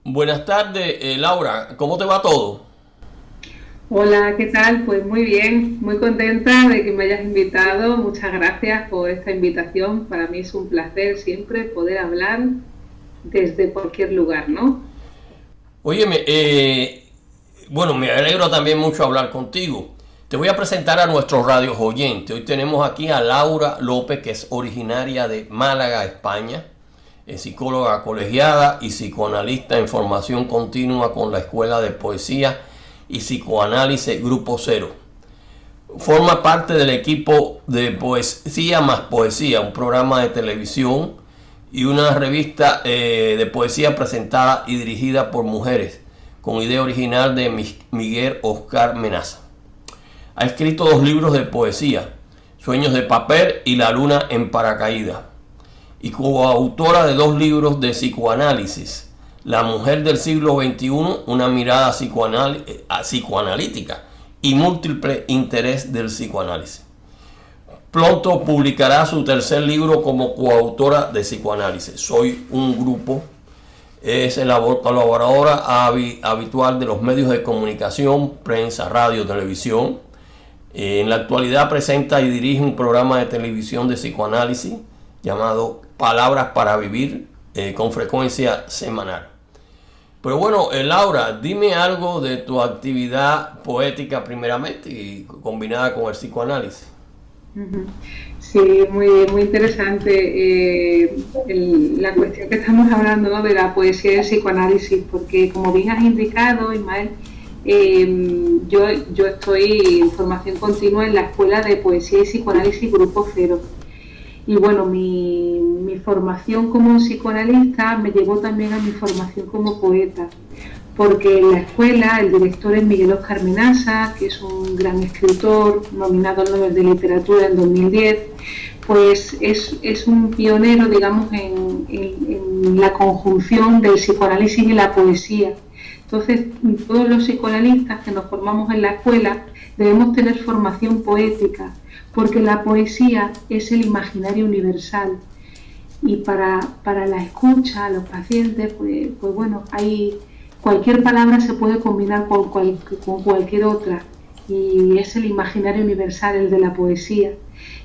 Buenas tardes, Laura, ¿cómo te va todo? Hola, ¿qué tal? Pues muy bien, muy contenta de que me hayas invitado. Muchas gracias por esta invitación. Para mí es un placer siempre poder hablar desde cualquier lugar, ¿no? Óyeme, bueno, me alegro también mucho hablar contigo. Te voy a presentar a nuestros radios oyentes. Hoy tenemos aquí a Laura López, que es originaria de Málaga, España. Es psicóloga colegiada y psicoanalista en formación continua con la Escuela de Poesía y Psicoanálisis Grupo Cero. Forma parte del equipo de Poesía más Poesía, un programa de televisión y una revista de poesía presentada y dirigida por mujeres, con idea original de Miguel Oscar Menaza. Ha escrito 2 libros de poesía, Sueños de papel y La luna en paracaídas, y coautora de 2 libros de psicoanálisis, La mujer del siglo XXI, una mirada psicoanalítica, y Múltiple interés del psicoanálisis. Pronto publicará su 3er libro como coautora de psicoanálisis. Soy un grupo. Es la colaboradora habitual de los medios de comunicación, prensa, radio, televisión. En la actualidad presenta y dirige un programa de televisión de psicoanálisis llamado Palabras para Vivir, con frecuencia semanal. Pero bueno, Laura, dime algo de tu actividad poética primeramente y combinada con el psicoanálisis. Ujú. Sí, muy interesante la cuestión que estamos hablando, ¿no?, de la poesía y el psicoanálisis, porque como bien has indicado, Ismael, yo estoy en formación continua en la Escuela de Poesía y Psicoanálisis Grupo Cero. Y bueno, mi formación como psicoanalista me llevó también a mi formación como poeta, porque en la escuela el director es Miguel Oscar Menaza, que es un gran escritor, nominado al Nobel de Literatura en 2010, pues es un pionero, digamos, en la conjunción del psicoanálisis y la poesía. Entonces, todos los psicoanalistas que nos formamos en la escuela debemos tener formación poética, porque la poesía es el imaginario universal. Y para la escucha a los pacientes, pues bueno, cualquier palabra se puede combinar con cualquier otra, y es el imaginario universal, el de la poesía.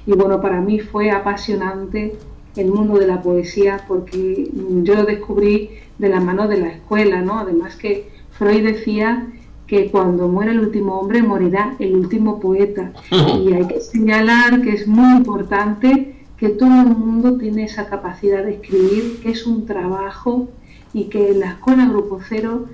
Y bueno, para mí fue apasionante el mundo de la poesía, porque yo lo descubrí de la mano de la escuela, ¿no? Además que Freud decía que cuando muera el último hombre morirá el último poeta. Y hay que señalar que es muy importante que todo el mundo tiene esa capacidad de escribir, que es un trabajo, y que en la Escuela Grupo Cero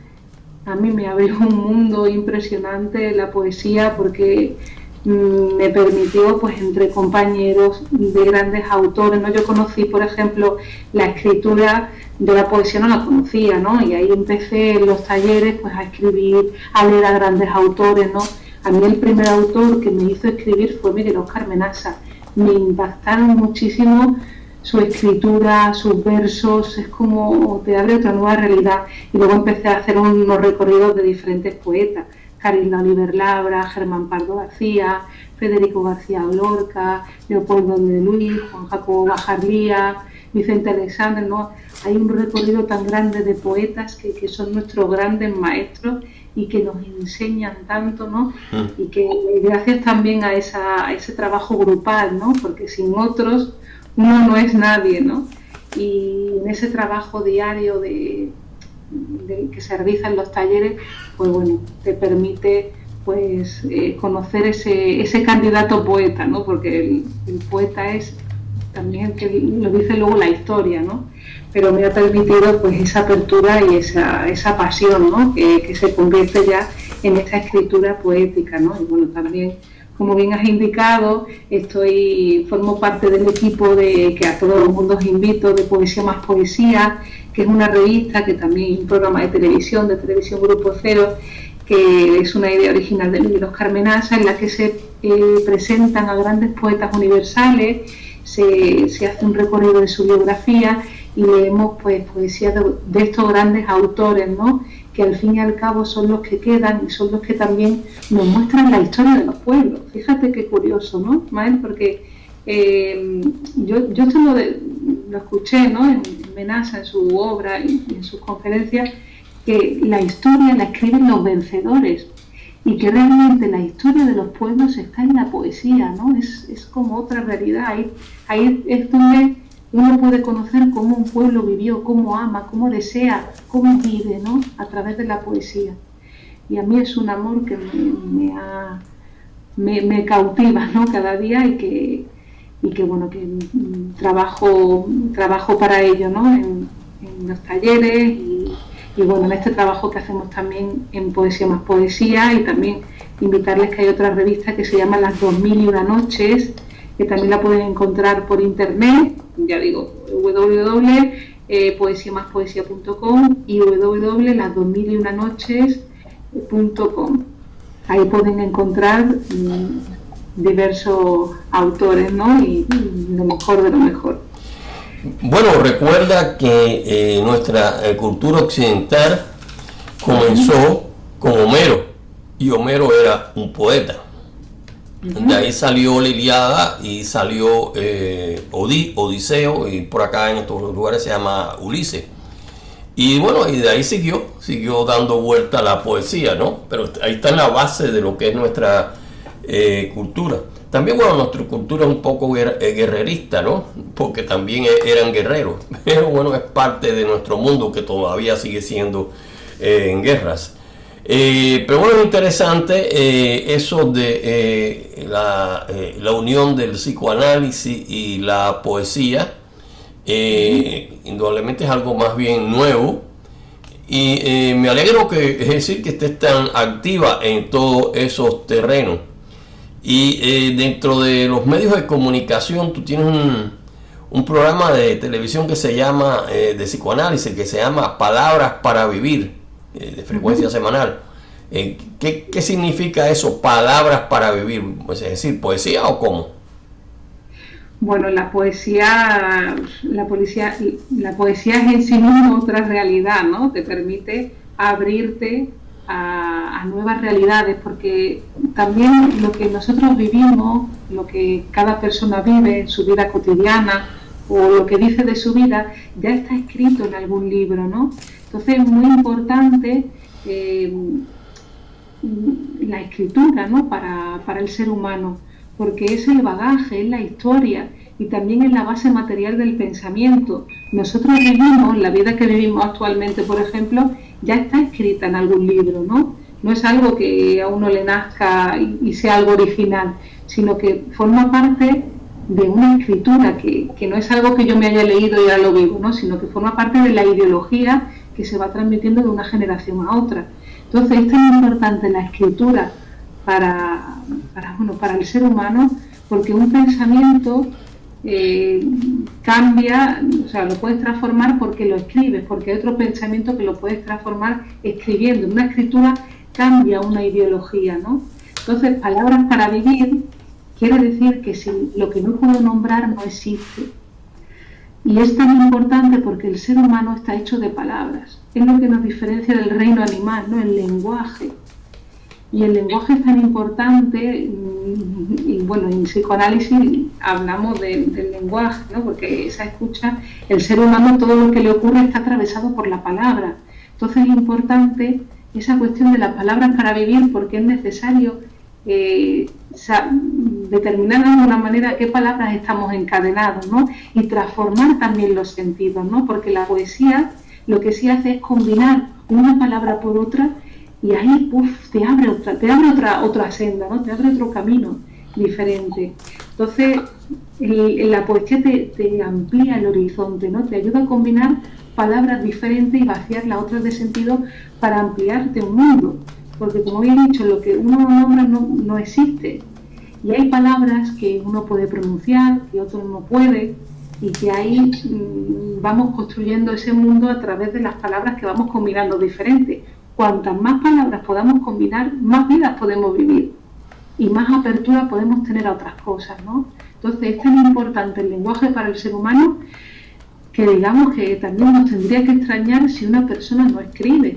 a mí me abrió un mundo impresionante la poesía, porque me permitió, pues entre compañeros de grandes autores, ¿no? Yo conocí, por ejemplo, la escritura, yo la poesía no la conocía, ¿no? Y ahí empecé en los talleres, pues a escribir, a leer a grandes autores, ¿no? A mí el primer autor que me hizo escribir fue Miguel Oscar Menaza. Me impactaron muchísimo su escritura, sus versos, es como te abre otra nueva realidad. Y luego empecé a hacer unos recorridos de diferentes poetas: Carolina Oliver Labra, Germán Pardo García, Federico García Lorca, Leopoldo de Luis, Juan Jacobo Bajarlía, Vicente Alexander, ¿no? Hay un recorrido tan grande de poetas que son nuestros grandes maestros y que nos enseñan tanto, ¿no? Y que gracias también a ese trabajo grupal, ¿no? Porque sin otros uno no es nadie, ¿no? Y en ese trabajo diario que se realiza en los talleres, pues bueno, te permite pues conocer ese candidato poeta, ¿no? Porque el poeta es también el que lo dice luego la historia, ¿no? Pero me ha permitido pues esa apertura y esa pasión, ¿no? Que se convierte ya en esta escritura poética, ¿no? Y bueno, también, como bien has indicado, formo parte del equipo que a todo el mundo os invito, de Poesía más Poesía, que es una revista, que también es un programa de televisión Grupo Cero, que es una idea original de Miguel Oscar Menaza, en la que se presentan a grandes poetas universales, se hace un recorrido de su biografía y leemos pues poesía de estos grandes autores, ¿no? Que al fin y al cabo son los que quedan y son los que también nos muestran la historia de los pueblos. Fíjate qué curioso, ¿no, Mael? Porque yo esto lo escuché, ¿no?, en Menaza, en su obra y en sus conferencias, que la historia la escriben los vencedores y que realmente la historia de los pueblos está en la poesía, ¿no? Es como otra realidad. Ahí es donde uno puede conocer cómo un pueblo vivió, cómo ama, cómo desea, cómo vive, ¿no? A través de la poesía. Y a mí es un amor que me cautiva, ¿no? Cada día y que bueno, que trabajo para ello, ¿no? En los talleres y bueno, en este trabajo que hacemos también en Poesía más Poesía, y también invitarles que hay otra revista que se llama Las 2001 Noches, que también la pueden encontrar por internet, ya digo, www.poesiamaspoesia.com y www.las2001noches.com. Ahí pueden encontrar diversos autores, ¿no? Y lo mejor de lo mejor. Bueno, recuerda que nuestra cultura occidental comenzó con Homero, y Homero era un poeta. De ahí salió la Ilíada y salió Odiseo, y por acá en estos lugares se llama Ulises. Y bueno, y de ahí siguió dando vuelta a la poesía, ¿no? Pero ahí está en la base de lo que es nuestra cultura. También, bueno, nuestra cultura es un poco guerrerista, ¿no? Porque también eran guerreros. Pero bueno, es parte de nuestro mundo que todavía sigue siendo en guerras. Pero bueno, es interesante eso de la unión del psicoanálisis y la poesía. Indudablemente es algo más bien nuevo. Y me alegro que estés tan activa en todos esos terrenos. Y dentro de los medios de comunicación tú tienes un programa de televisión que se llama, de psicoanálisis, que se llama Palabras para Vivir, de frecuencia semanal. ¿Qué significa eso, palabras para vivir? Es decir, ¿poesía o cómo? Bueno, la poesía es en sí misma otra realidad, ¿no? Te permite abrirte a nuevas realidades, porque también lo que nosotros vivimos, lo que cada persona vive en su vida cotidiana o lo que dice de su vida, ya está escrito en algún libro, ¿no? Entonces es muy importante la escritura, ¿no? para el ser humano, porque es el bagaje, es la historia y también es la base material del pensamiento. Nosotros vivimos, la vida que vivimos actualmente, por ejemplo, ya está escrita en algún libro, ¿no? No es algo que a uno le nazca y sea algo original, sino que forma parte de una escritura, que no es algo que yo me haya leído y ya lo vivo, ¿no? Sino que forma parte de la ideología que se va transmitiendo de una generación a otra. Entonces es tan importante la escritura para el ser humano, porque un pensamiento cambia, o sea, lo puedes transformar porque lo escribes, porque hay otro pensamiento que lo puedes transformar escribiendo. Una escritura cambia una ideología, ¿no? Entonces, palabras para vivir quiere decir que si lo que no puedo nombrar no existe. Y es tan importante porque el ser humano está hecho de palabras. Es lo que nos diferencia del reino animal, ¿no? El lenguaje. Y el lenguaje es tan importante, y bueno, en psicoanálisis hablamos del lenguaje, ¿no? Porque esa escucha, el ser humano, todo lo que le ocurre está atravesado por la palabra. Entonces es importante esa cuestión de las palabras para vivir, porque es necesario determinar de alguna manera a qué palabras estamos encadenados, ¿no? Y transformar también los sentidos, ¿no? Porque la poesía lo que sí hace es combinar una palabra por otra, y ahí te abre otra senda, ¿no? Te abre otro camino diferente. Entonces, la poesía te amplía el horizonte, ¿no? Te ayuda a combinar palabras diferentes y vaciar las otras de sentido para ampliarte un mundo. Porque, como he dicho, lo que uno nombra no existe. Y hay palabras que uno puede pronunciar, que otro no puede, y que ahí vamos construyendo ese mundo a través de las palabras que vamos combinando diferentes. Cuantas más palabras podamos combinar, más vidas podemos vivir y más apertura podemos tener a otras cosas, ¿no? Entonces es tan importante el lenguaje para el ser humano que digamos que también nos tendría que extrañar si una persona no escribe,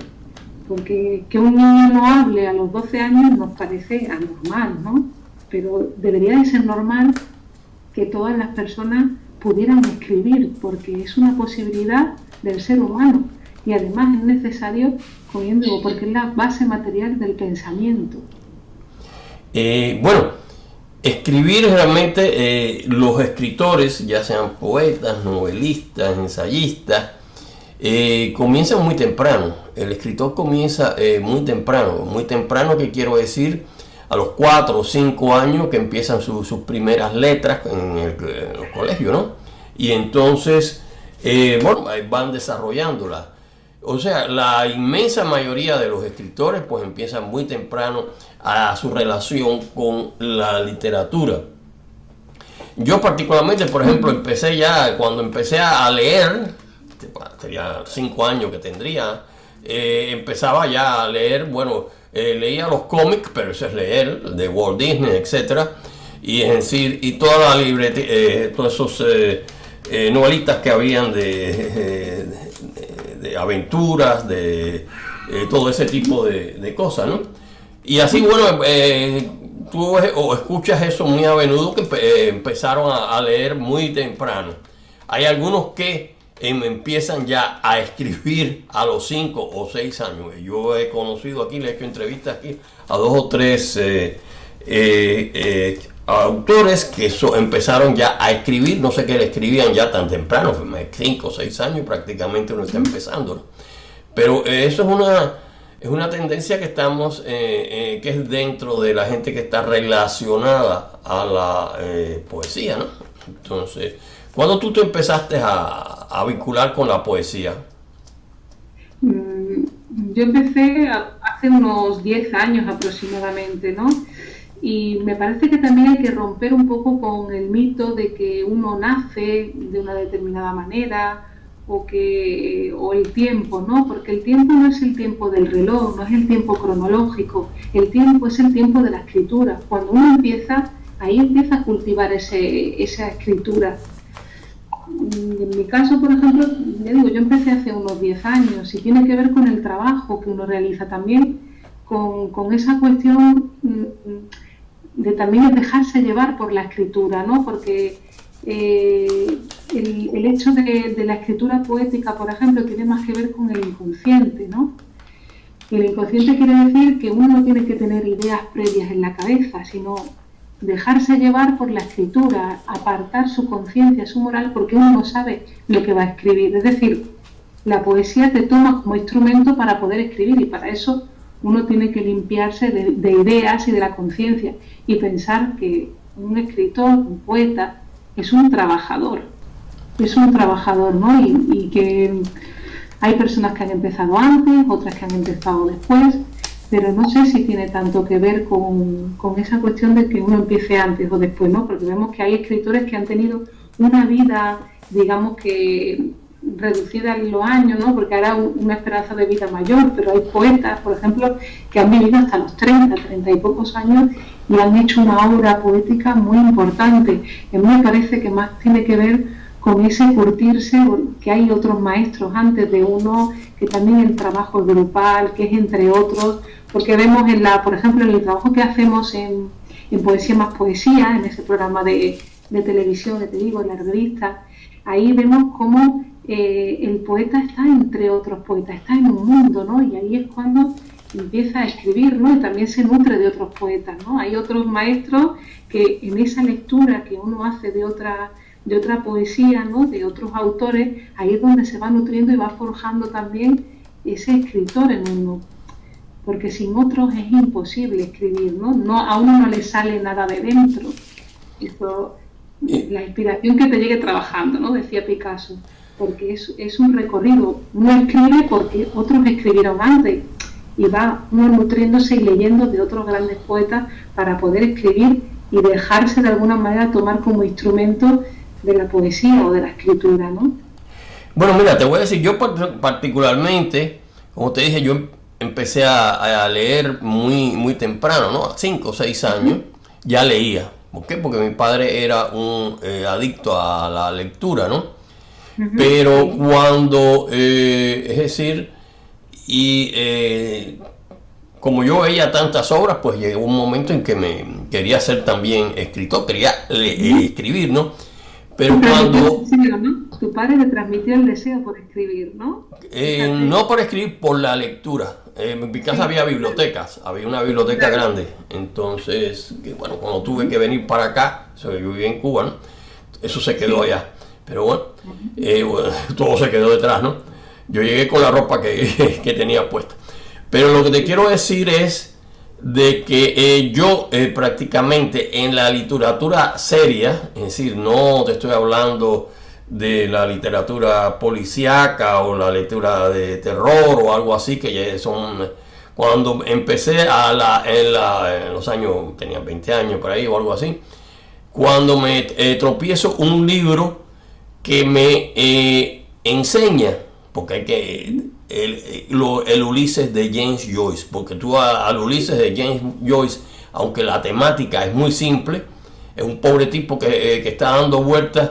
porque que un niño no hable a los 12 años nos parece anormal, ¿no? Pero debería de ser normal que todas las personas pudieran escribir, porque es una posibilidad del ser humano. y además es necesario, como bien digo, porque es la base material del pensamiento. Bueno, escribir realmente, los escritores, ya sean poetas, novelistas, ensayistas, comienzan muy temprano. El escritor comienza muy temprano. Muy temprano, que quiero decir, a los 4 o 5 años que empiezan sus primeras letras en los colegios, ¿no? Y entonces, bueno, van desarrollándolas. O sea, la inmensa mayoría de los escritores pues empiezan muy temprano a su relación con la literatura. Yo particularmente, por ejemplo, cuando empecé a leer, tenía 5 años que tendría, empezaba ya a leer, bueno, leía los cómics, pero eso es leer, de Walt Disney, etcétera, y es decir, y toda la libreta, todos esos novelitas que habían de aventuras, de todo ese tipo de cosas, ¿no? Y así, bueno, tú o escuchas eso muy a menudo, que empezaron a leer muy temprano. Hay algunos que empiezan ya a escribir a los 5 o 6 años. Yo he conocido aquí, le he hecho entrevistas aquí a 2 o 3 autores que empezaron ya a escribir, no sé qué le escribían ya tan temprano, 5 o 6 años prácticamente uno está empezando, ¿no? Pero eso es una tendencia que estamos, que es dentro de la gente que está relacionada a la poesía, ¿no? Entonces, ¿cuándo tú te empezaste a vincular con la poesía? Yo empecé hace unos 10 años aproximadamente, ¿no? Y me parece que también hay que romper un poco con el mito de que uno nace de una determinada manera o el tiempo, ¿no? Porque el tiempo no es el tiempo del reloj, no es el tiempo cronológico, el tiempo es el tiempo de la escritura. Cuando uno empieza, ahí empieza a cultivar esa escritura. En mi caso, por ejemplo, yo empecé hace unos 10 años y tiene que ver con el trabajo que uno realiza también, con esa cuestión de también dejarse llevar por la escritura, ¿no? Porque el hecho de la escritura poética, por ejemplo, tiene más que ver con el inconsciente, ¿no? El inconsciente quiere decir que uno no tiene que tener ideas previas en la cabeza, sino dejarse llevar por la escritura, apartar su conciencia, su moral, porque uno no sabe lo que va a escribir. Es decir, la poesía te toma como instrumento para poder escribir, y para eso uno tiene que limpiarse de ideas y de la conciencia y pensar que un escritor, un poeta, es un trabajador, ¿no? Y que hay personas que han empezado antes, otras que han empezado después, pero no sé si tiene tanto que ver con esa cuestión de que uno empiece antes o después, ¿no? Porque vemos que hay escritores que han tenido una vida, digamos que reducida en los años, ¿no? Porque ahora una esperanza de vida mayor, pero hay poetas, por ejemplo, que han vivido hasta los 30 y pocos años y han hecho una obra poética muy importante. A mí me parece que más tiene que ver con ese curtirse, que hay otros maestros antes de uno, que también el trabajo grupal, que es entre otros, porque vemos por ejemplo, en el trabajo que hacemos en Poesía más Poesía, en ese programa de televisión que te digo, en la revista, ahí vemos cómo el poeta está entre otros poetas, está en un mundo, ¿no? Y ahí es cuando empieza a escribir, ¿no? Y también se nutre de otros poetas, ¿no? Hay otros maestros que en esa lectura que uno hace de otra poesía, ¿no? De otros autores, ahí es donde se va nutriendo y va forjando también ese escritor en uno. Porque sin otros es imposible escribir, ¿no? A uno no le sale nada de dentro. Eso, la inspiración que te llegue trabajando, ¿no? Decía Picasso. Porque es un recorrido. Uno escribe porque otros escribieron antes y va uno nutriéndose y leyendo de otros grandes poetas para poder escribir y dejarse de alguna manera tomar como instrumento de la poesía o de la escritura, ¿no? Bueno, mira, te voy a decir, yo particularmente, como te dije, yo empecé a leer muy temprano, ¿no? A 5 o 6 años ya leía. ¿Por qué? Porque mi padre era un adicto a la lectura, ¿no? Pero cuando, es decir, como yo veía tantas obras, pues llegó un momento en que me quería ser también escritor, quería escribir, ¿no? Pero cuando... tu padre te transmitió el deseo por escribir, ¿no? No por escribir, por la lectura. En mi casa había bibliotecas, había una biblioteca grande. Entonces, bueno, cuando tuve que venir para acá, yo vivía en Cuba, ¿no? Eso se quedó allá. Pero bueno, todo se quedó detrás, ¿no? Yo llegué con la ropa que tenía puesta. Pero lo que te quiero decir es de que yo prácticamente en la literatura seria, es decir, no te estoy hablando de la literatura policíaca o la lectura de terror o algo así, que ya son... Cuando empecé en los años, tenía 20 años por ahí o algo así, cuando me tropiezo un libro que me enseña, porque hay que... el Ulises de James Joyce, porque tú al Ulises de James Joyce, aunque la temática es muy simple, es un pobre tipo que está dando vueltas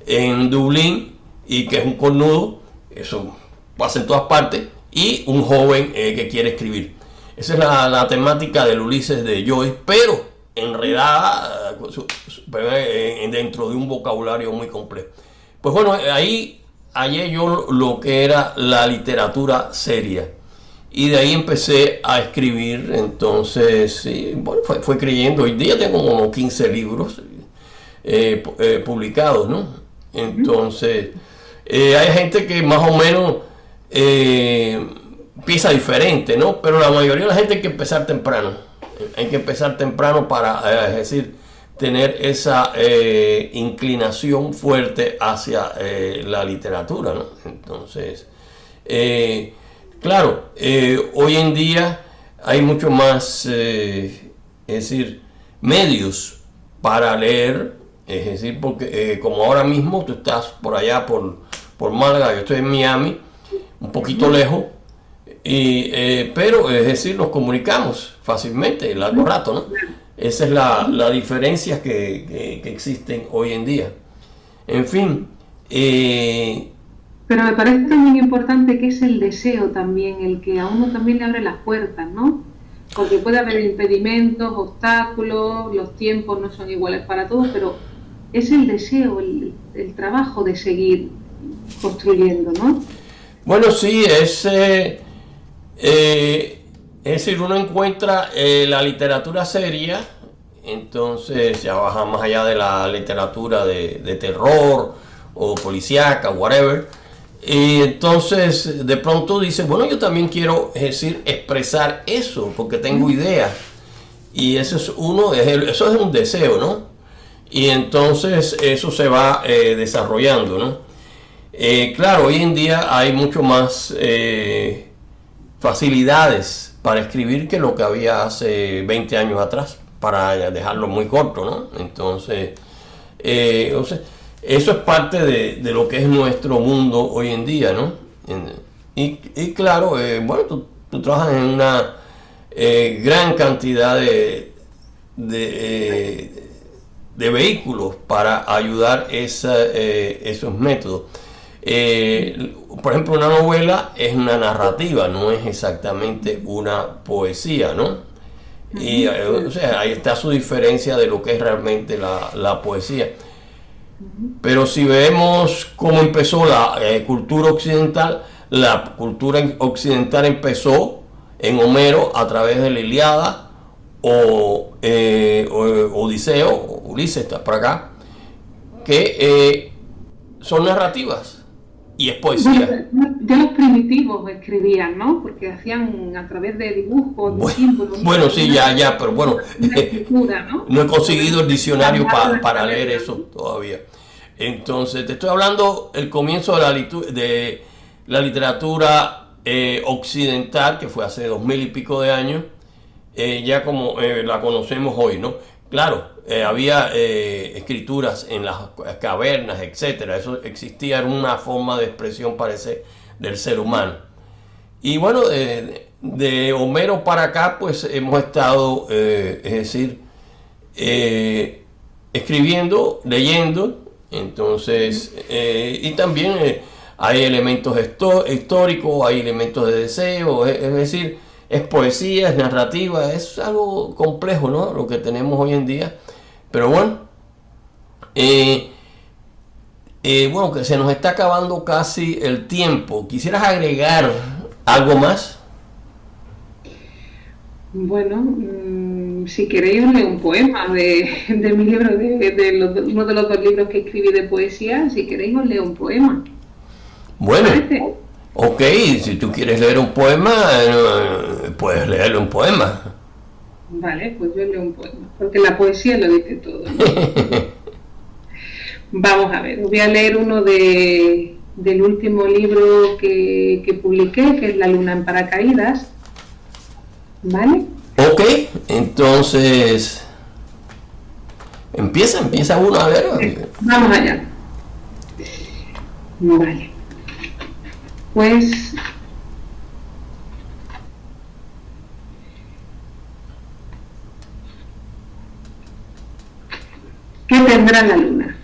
en Dublín y que es un cornudo, eso pasa en todas partes, y un joven que quiere escribir. Esa es la temática del Ulises de Joyce, pero enredada dentro de un vocabulario muy complejo. Pues bueno, ahí hallé yo lo que era la literatura seria y de ahí empecé a escribir. Entonces sí, bueno, fue creyendo. Hoy día tengo como 15 libros publicados, ¿no? Entonces hay gente que más o menos empieza diferente, ¿no? Pero la mayoría de la gente hay que empezar temprano. Hay que empezar temprano para, es decir, tener esa inclinación fuerte hacia la literatura, ¿no? Entonces, claro, hoy en día hay mucho más, es decir, medios para leer, es decir, porque como ahora mismo tú estás por allá, por Málaga, yo estoy en Miami, un poquito lejos, pero es decir, nos comunicamos fácilmente, largo rato, ¿no? Esa es la diferencia que existen hoy en día. En fin. Pero me parece muy importante que es el deseo también, el que a uno también le abre las puertas, ¿no? Porque puede haber impedimentos, obstáculos, los tiempos no son iguales para todos, pero es el deseo, el trabajo de seguir construyendo, ¿no? Bueno, sí, es decir, uno encuentra la literatura seria, entonces ya baja más allá de la literatura de terror o policíaca, whatever, y entonces de pronto dice, bueno, yo también quiero, es decir, expresar eso, porque tengo ideas, y eso es eso es un deseo, ¿no? Y entonces eso se va desarrollando, ¿no? Claro, hoy en día hay mucho más facilidades para escribir que lo que había hace 20 años atrás, para dejarlo muy corto, ¿no? Entonces, eso es parte de lo que es nuestro mundo hoy en día, ¿no? Y claro, bueno, tú trabajas en una gran cantidad de vehículos para ayudar esos métodos. Por ejemplo, una novela es una narrativa, no es exactamente una poesía, ¿no? Y o sea, ahí está su diferencia de lo que es realmente la poesía. Pero si vemos cómo empezó la cultura occidental empezó en Homero a través de la Ilíada o Odiseo, o Ulises, está por acá, que son narrativas. Y es poesía. Ya los primitivos escribían, ¿no? Porque hacían a través de dibujos, de símbolos. Bueno, sí, ya, pero bueno. Escritura, ¿no? No he conseguido el diccionario para leer eso todavía. Entonces, te estoy hablando el comienzo de la literatura occidental, que fue hace 2000 y pico de años, ya como la conocemos hoy, ¿no? Claro, había escrituras en las cavernas, etcétera. Eso existía, era una forma de expresión, parece, del ser humano. Y bueno, de Homero para acá, pues hemos estado, es decir, escribiendo, leyendo. Entonces, y también hay elementos históricos, hay elementos de deseo, es decir, es poesía, es narrativa, es algo complejo, ¿no? Lo que tenemos hoy en día. Pero bueno, bueno, que se nos está acabando casi el tiempo. ¿Quisieras agregar algo más? Bueno, si queréis os leo un poema de mi libro, uno de los dos libros que escribí de poesía. Si queréis os leo un poema. Bueno, ¿Parece? ok, si tú quieres leer un poema, puedes leerle un poema. Vale, pues yo leo un poema, porque la poesía lo dice todo, ¿no? Vamos a ver, os voy a leer uno del último libro que publiqué, que es La luna en paracaídas, ¿vale? Ok, entonces empieza uno a ver. Vamos allá. Vale. Pues ¿qué tendrá la luna?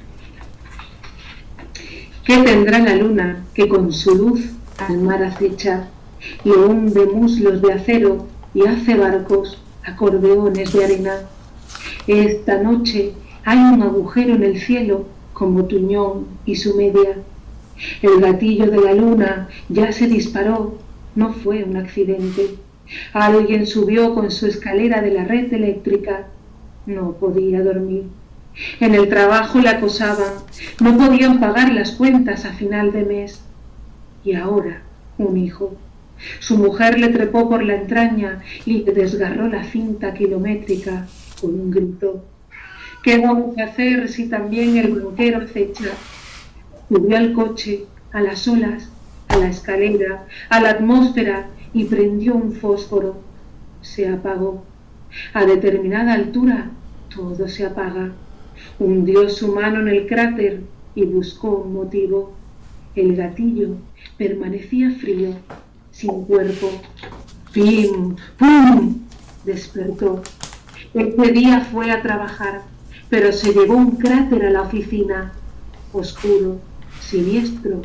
¿Qué tendrá la luna que con su luz al mar acecha, le hunde muslos de acero y hace barcos, acordeones de arena? Esta noche hay un agujero en el cielo como Tuñón y su media. El gatillo de la luna ya se disparó, no fue un accidente. Alguien subió con su escalera de la red eléctrica. No podía dormir. En el trabajo la acosaban, no podían pagar las cuentas a final de mes. Y ahora, un hijo. Su mujer le trepó por la entraña y le desgarró la cinta kilométrica con un grito. ¿Qué vamos a hacer si también el banquero acecha? Subió al coche, a las olas, a la escalera, a la atmósfera y prendió un fósforo. Se apagó. A determinada altura, todo se apaga. Hundió su mano en el cráter y buscó un motivo. El gatillo permanecía frío, sin cuerpo. ¡Pim! ¡Pum! Despertó. Ese día fue a trabajar, pero se llevó un cráter a la oficina. Oscuro, siniestro,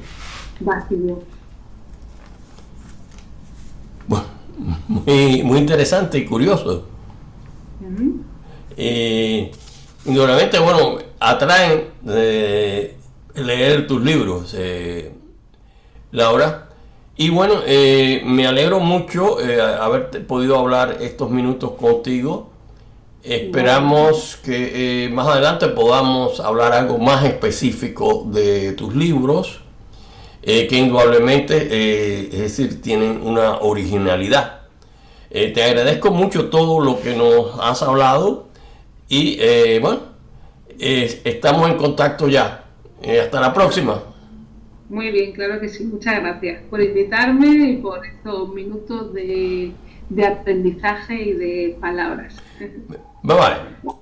vacío. Bueno, muy interesante y curioso. Indudablemente, bueno, atraen leer tus libros, Laura. Y bueno, me alegro mucho haberte podido hablar estos minutos contigo. Esperamos que más adelante podamos hablar algo más específico de tus libros, que indudablemente, es decir, tienen una originalidad. Te agradezco mucho todo lo que nos has hablado y bueno, estamos en contacto ya. Hasta la próxima. Muy bien, claro que sí. Muchas gracias por invitarme y por estos minutos de aprendizaje y de palabras. Bye bye.